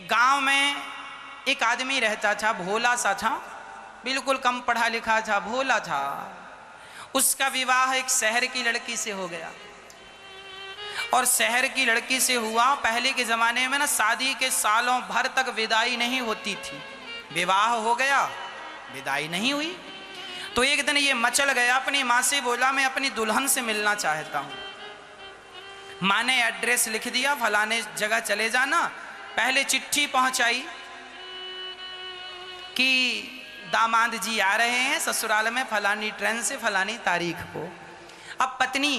गांव में एक आदमी रहता था, भोला सा था, बिल्कुल कम पढ़ा लिखा था, भोला था। उसका विवाह एक शहर की लड़की से हो गया। और शहर की लड़की से हुआ, पहले के ज़माने में ना शादी के सालों भर तक विदाई नहीं होती थी। विवाह हो गया, विदाई नहीं हुई, तो एक दिन ये मचल गया, अपनी माँ से बोला मैं अपनी दुल्हन से मिलना चाहता हूँ। माँ ने एड्रेस लिख दिया, फलाने जगह चले जाना। पहले चिट्ठी पहुँचाई कि दामाद जी आ रहे हैं ससुराल में फलानी ट्रेन से फलानी तारीख को। अब पत्नी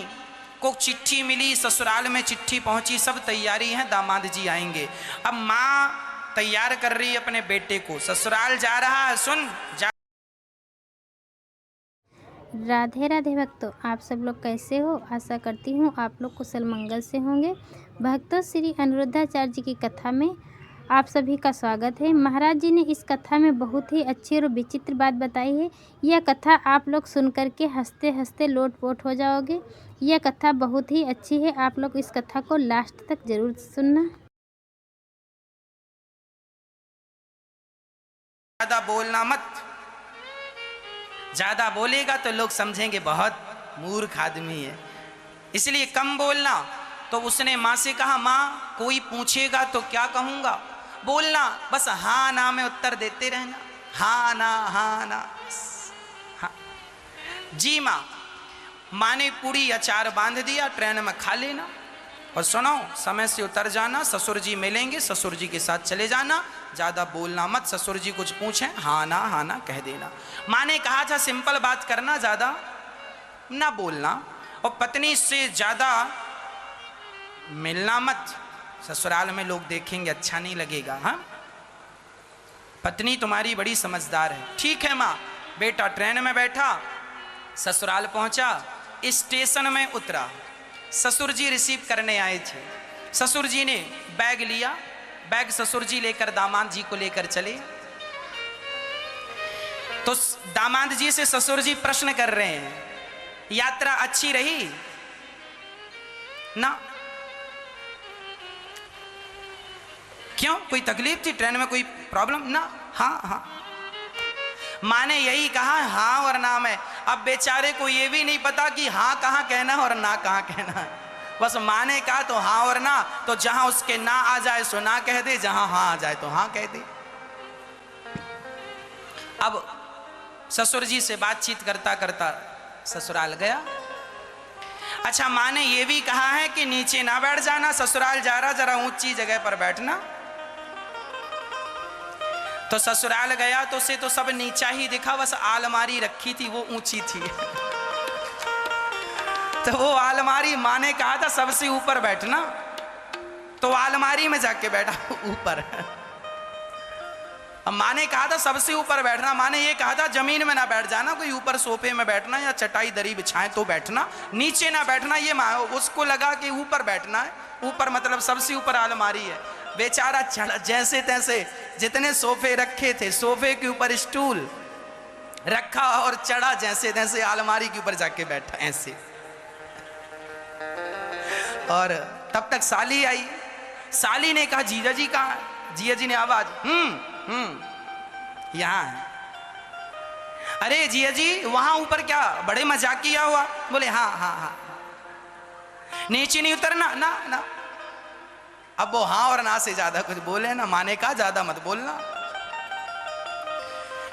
को चिट्ठी मिली, ससुराल में चिट्ठी पहुंची, सब तैयारी है, दामाद जी आएंगे। अब माँ तैयार कर रही है अपने बेटे को, ससुराल जा रहा है, सुन जा। राधे राधे भक्तों, आप सब लोग कैसे हो? आशा करती हूँ आप लोग कुशल मंगल से होंगे। भक्तों, श्री अनिरुद्धाचार्य जी की कथा में आप सभी का स्वागत है। महाराज जी ने इस कथा में बहुत ही अच्छी और विचित्र बात बताई है। यह कथा आप लोग सुन करके हंसते हंसते लोटपोट हो जाओगे। यह कथा बहुत ही अच्छी है, आप लोग इस कथा को लास्ट तक जरूर सुनना। ज्यादा बोलना मत, ज्यादा बोलेगा तो लोग समझेंगे बहुत मूर्ख आदमी है, इसलिए कम बोलना। तो उसने माँ से कहा, माँ कोई पूछेगा तो क्या कहूँगा? बोलना बस हाँ ना में उत्तर देते रहना, हाँ ना हाँ ना हाँ। जी माँ। माँ ने पूरी अचार बांध दिया, ट्रेन में खा लेना और सुनो समय से उतर जाना, ससुर जी मिलेंगे, ससुर जी के साथ चले जाना, ज़्यादा बोलना मत, ससुर जी कुछ पूछें हाँ ना कह देना। माँ ने कहा था सिंपल बात करना, ज़्यादा ना बोलना, और पत्नी से ज़्यादा मिलना मत, ससुराल में लोग देखेंगे अच्छा नहीं लगेगा। हाँ, पत्नी तुम्हारी बड़ी समझदार है। ठीक है माँ। बेटा ट्रेन में बैठा, ससुराल पहुंचा, स्टेशन में उतरा, ससुर जी रिसीव करने आए थे। ससुर जी ने बैग लिया, बैग ससुर जी लेकर दामाद जी को लेकर चले। तो दामाद जी से ससुर जी प्रश्न कर रहे हैं, यात्रा अच्छी रही ना? क्यों, कोई तकलीफ थी ट्रेन में, कोई प्रॉब्लम ना? हाँ। माँ ने यही कहा हाँ और ना में। अब बेचारे को ये भी नहीं पता कि हाँ कहाँ कहना और ना कहाँ कहना। बस माँ ने कहा तो हाँ और ना, तो जहां उसके ना आ जाए सो ना कह दे, जहां हाँ आ जाए तो हाँ कह दे। अब ससुर जी से बातचीत करता करता ससुराल गया। अच्छा, माँ ने ये भी कहा है कि नीचे ना बैठ जाना, ससुराल जा रहा, जरा ऊंची जगह पर बैठना। तो ससुराल गया तो उसे तो सब नीचा ही दिखा, बस आलमारी रखी थी वो ऊंची थी। तो वो आलमारी, माँ ने कहा था सबसे ऊपर बैठना, तो आलमारी में जाके बैठा ऊपर। अब माँ ने कहा था सबसे ऊपर बैठना, माँ ने ये कहा था जमीन में ना बैठ जाना, कोई ऊपर सोफे में बैठना या चटाई दरी बिछाए तो बैठना, नीचे ना बैठना। ये माँ, उसको लगा कि ऊपर बैठना है, ऊपर मतलब सबसे ऊपर आलमारी है। बेचारा चढ़ा जैसे तैसे, जितने सोफे रखे थे सोफे के ऊपर स्टूल रखा और चढ़ा जैसे तैसे, आलमारी के ऊपर जाके बैठा ऐसे। और तब तक साली आई। साली ने कहा जीजा जी कहाँ है? जीजा जी ने आवाज यहाँ है। अरे जीजा जी वहां ऊपर क्या बड़े मजाक किया हुआ? बोले हाँ। नीचे नहीं उतरना ना। अब वो हाँ और ना से ज्यादा कुछ बोले ना। माँ ने कहा ज्यादा मत बोलना।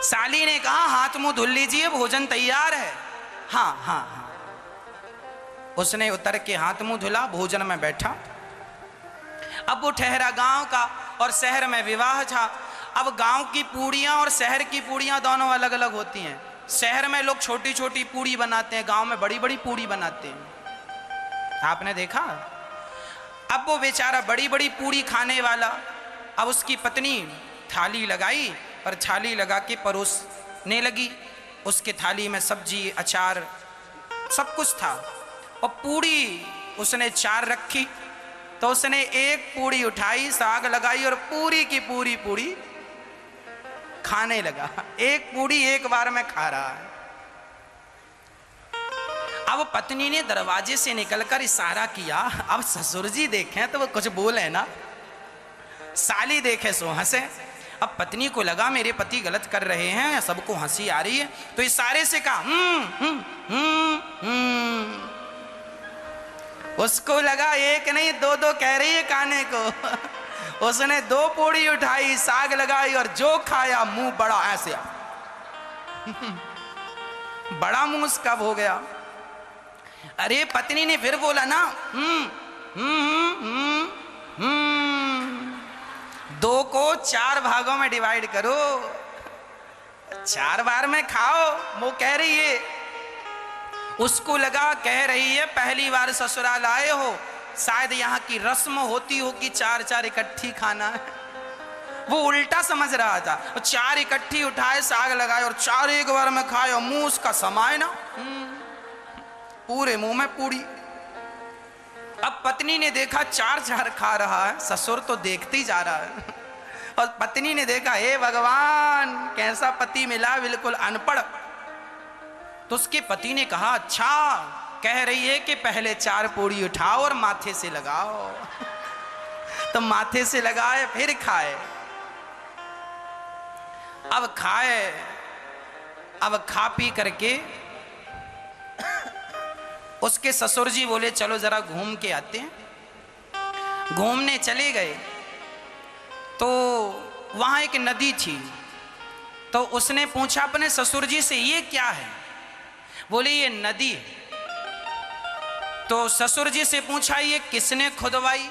साली ने कहा हाथ मुंह धुल लीजिए, भोजन तैयार है। हाँ। उसने उतर के हाथ मुंह धुला, भोजन में बैठा। अब वो ठहरा गांव का, और शहर में विवाह था। अब गांव की पूड़ियां और शहर की पूड़ियां दोनों अलग अलग होती हैं। शहर में लोग छोटी छोटी पूड़ी बनाते हैं, गांव में बड़ी बड़ी पूड़ी बनाते हैं। आपने देखा? अब वो बेचारा बड़ी बड़ी पूड़ी खाने वाला, अब उसकी पत्नी थाली लगाई और थाली लगा के परोसने लगी। उसके थाली में सब्जी अचार सब कुछ था, और पूड़ी उसने 4 रखी। तो उसने एक पूड़ी उठाई, साग लगाई और पूरी की पूरी पूड़ी खाने लगा। एक पूड़ी एक बार में खा रहा है। अब पत्नी ने दरवाजे से निकलकर इशारा किया, अब ससुर जी देखें तो वो कुछ बोले ना। साली देखे सो हंसे। अब पत्नी को लगा मेरे पति गलत कर रहे हैं, सबको हंसी आ रही है, तो इशारे से कहा उसको लगा एक नहीं दो दो कह रही है खाने को। उसने 2 पोड़ी उठाई, साग लगाई और जो खाया मुंह बड़ा ऐसे बड़ा मुंह उसका हो गया। अरे पत्नी ने फिर बोला ना 2 को 4 भागों में डिवाइड करो, 4 बार में खाओ। वो कह रही है, उसको लगा कह रही है पहली बार ससुराल आए हो, शायद यहाँ की रस्म होती हो कि 4 इकट्ठी खाना है। वो उल्टा समझ रहा था। 4 इकट्ठी उठाए, साग लगाए और 4 एक बार में खाए और मुंह उसका समाये ना, पूरे मुंह में पूरी। अब पत्नी ने देखा 4 खा रहा है, ससुर तो देखते ही जा रहा है। और पत्नी ने देखा हे भगवान कैसा पति मिला, बिल्कुल अनपढ़। तो उसके पति ने कहा अच्छा कह रही है कि पहले 4 पोड़ी उठाओ और माथे से लगाओ। तो माथे से लगाए फिर खाए। अब खाए, अब खा पी करके उसके ससुर जी बोले चलो जरा घूम के आते हैं। घूमने चले गए तो वहां एक नदी थी। तो उसने पूछा अपने ससुर जी से ये क्या है? बोले ये नदी है। तो ससुर जी से पूछा ये किसने खुदवाई?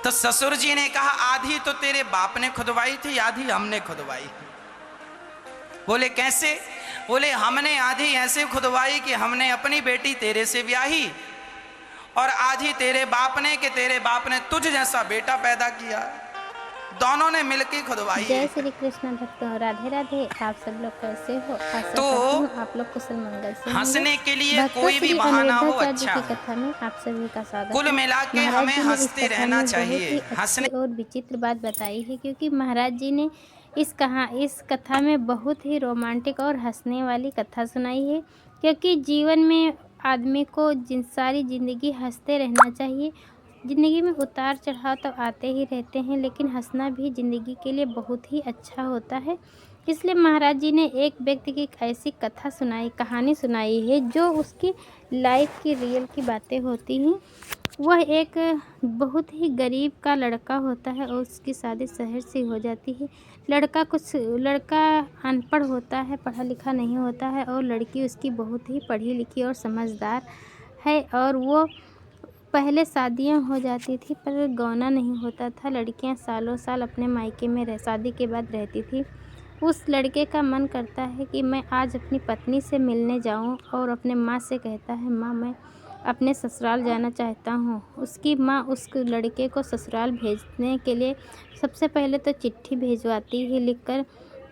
तो ससुर जी ने कहा आधी तो तेरे बाप ने खुदवाई थी, आधी हमने खुदवाई। बोले कैसे? बोले हमने आधी ऐसे खुदवाई कि हमने अपनी बेटी तेरे से ब्याही, और आधी तेरे बाप ने कि तेरे बाप ने तुझ जैसा बेटा पैदा किया, दोनों ने मिलकर खुदवाई। जय श्री कृष्ण भक्तों, राधे राधे। आप सब लोग कैसे हो? आशा करती हूँ आप लोग कुशल मंगल से हंसने के लिए कोई भी बहाना हो अच्छा। की कथा में आप सभी का स्वागत। कुल मिला के हमें हंसते रहना चाहिए। हंसने और विचित्र बात बताई है, क्योंकि महाराज जी ने इस कथा में बहुत ही रोमांटिक और हंसने वाली कथा सुनाई है। क्योंकि जीवन में आदमी को सारी ज़िंदगी हंसते रहना चाहिए। ज़िंदगी में उतार चढ़ाव तो आते ही रहते हैं, लेकिन हंसना भी ज़िंदगी के लिए बहुत ही अच्छा होता है। इसलिए महाराज जी ने एक व्यक्ति की ऐसी कहानी सुनाई है जो उसकी लाइफ की रियल की बातें होती हैं। वह एक बहुत ही गरीब का लड़का होता है और उसकी शादी शहर से हो जाती है। लड़का अनपढ़ होता है, पढ़ा लिखा नहीं होता है, और लड़की उसकी बहुत ही पढ़ी लिखी और समझदार है। और वो पहले शादियां हो जाती थी पर गौना नहीं होता था। लड़कियां सालों साल अपने मायके में शादी के बाद रहती थी। उस लड़के का मन करता है कि मैं आज अपनी पत्नी से मिलने जाऊं, और अपने माँ से कहता है माँ मैं अपने ससुराल जाना चाहता हूँ। उसकी माँ उस लड़के को ससुराल भेजने के लिए सबसे पहले तो चिट्ठी भेजवाती है लिखकर।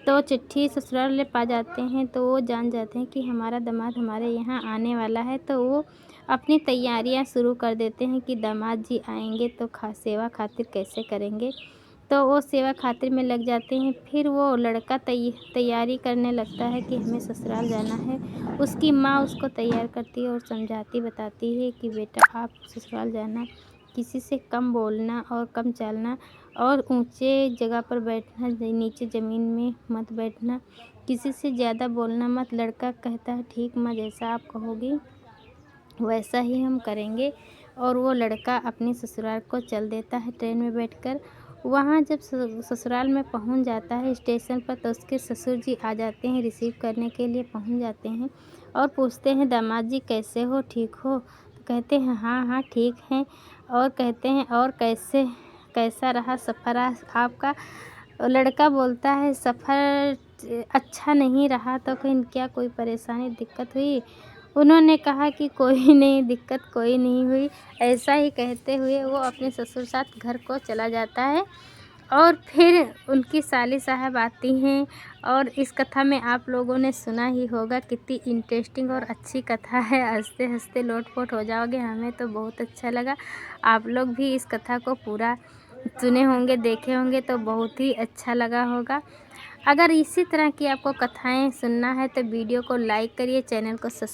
तो चिट्ठी ससुराल ले पा जाते हैं तो वो जान जाते हैं कि हमारा दामाद हमारे यहाँ आने वाला है। तो वो अपनी तैयारियां शुरू कर देते हैं कि दामाद जी आएंगे तो सेवा खातिर कैसे करेंगे। तो वो सेवा खातिर में लग जाते हैं। फिर वो लड़का तैयारी करने लगता है कि हमें ससुराल जाना है। उसकी माँ उसको तैयार करती है और समझाती बताती है कि बेटा आप ससुराल जाना, किसी से कम बोलना और कम चलना, और ऊंचे जगह पर बैठना, नीचे ज़मीन में मत बैठना, किसी से ज़्यादा बोलना मत। लड़का कहता है ठीक माँ, जैसा आप कहोगी वैसा ही हम करेंगे। और वो लड़का अपने ससुराल को चल देता है ट्रेन में बैठकर। वहाँ जब ससुराल में पहुँच जाता है स्टेशन पर, तो उसके ससुर जी आ जाते हैं, रिसीव करने के लिए पहुँच जाते हैं और पूछते हैं दामाद जी कैसे हो, ठीक हो? तो कहते हैं हाँ हाँ ठीक हैं। और कहते हैं और कैसा रहा सफ़र आपका? लड़का बोलता है सफ़र अच्छा नहीं रहा। तो क्या कोई परेशानी दिक्कत हुई? उन्होंने कहा कि कोई नहीं दिक्कत, कोई नहीं हुई। ऐसा ही कहते हुए वो अपने ससुर साथ घर को चला जाता है। और फिर उनकी साली साहब आती हैं। और इस कथा में आप लोगों ने सुना ही होगा, कितनी इंटरेस्टिंग और अच्छी कथा है। हंसते हंसते लोटपोट हो जाओगे। हमें तो बहुत अच्छा लगा। आप लोग भी इस कथा को पूरा सुने होंगे, देखे होंगे तो बहुत ही अच्छा लगा होगा। अगर इसी तरह की आपको कथाएं सुनना है तो वीडियो को लाइक करिए, चैनल को सब्सक्राइब